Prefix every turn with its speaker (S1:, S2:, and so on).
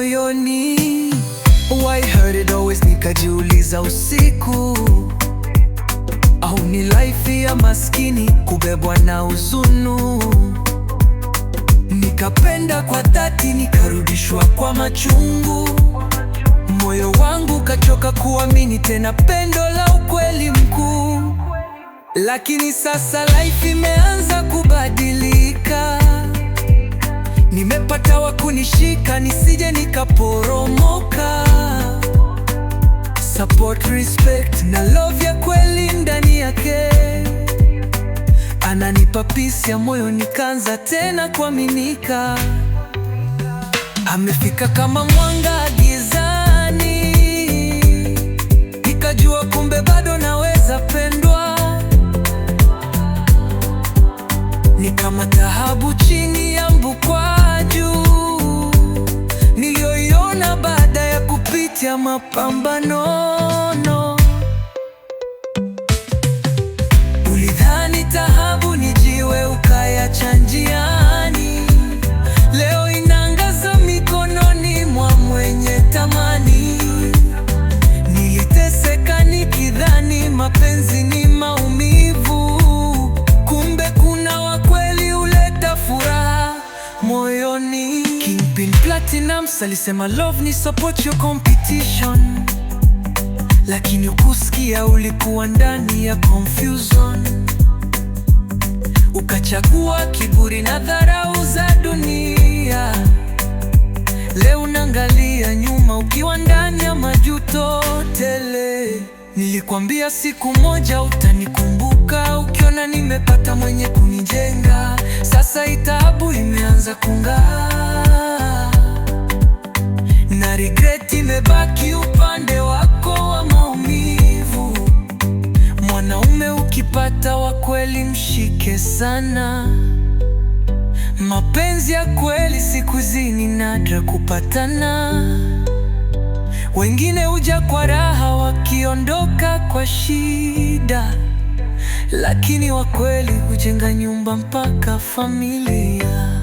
S1: moyoni. Why hurt it always, nikajiuliza usiku, au ni life ya maskini kubebwa na huzunu? Nikapenda kwa dhati, nikarudishwa kwa machungu. Moyo wangu kachoka kuamini tena pendo la ukweli mkuu. Lakini sasa life imeanza kubadilika. Nimepata wa kunishika nisije nikaporomoka. Support, respect na love ya kweli ndani yake. Ananipa peace ya moyo, nikaanza tena kuaminika. Amefika kama mwanga gizani, nikajua kumbe bado naweza pendwa. Ni kama dhahabu chini ya mbukwaju, niliyoiona baada ya kupitia mapambano. Ulidhani dhahabu ni jiwe ukayacha njiani, leo inaangaza mikononi mwa mwenye thamani. Niliteseka nikidhani mapenzi ni maumivu, kumbe kuna wa kweli huleta furaha moyoni. Kingpin Platinumz alisema love ni support your competition, lakini ukusikia, ulikuwa ndani ya confusion. Ukachagua kiburi na dharau za dunia. Leo unaangalia nyuma ukiwa ndani ya majuto tele. Nilikwambia siku moja utanikumbuka, ukiona nimepata mwenye kunijenga. Sasa taabu imeanza kung'aa, na regret imebaki upande wako wa maumivu. Mwanaume ukipata wa kweli mshike sana. Mapenzi ya kweli siku hizi ni nadra kupatana. Wengine huja kwa raha wakiondoka kwa shida, lakini wa kweli hujenga nyumba mpaka familia.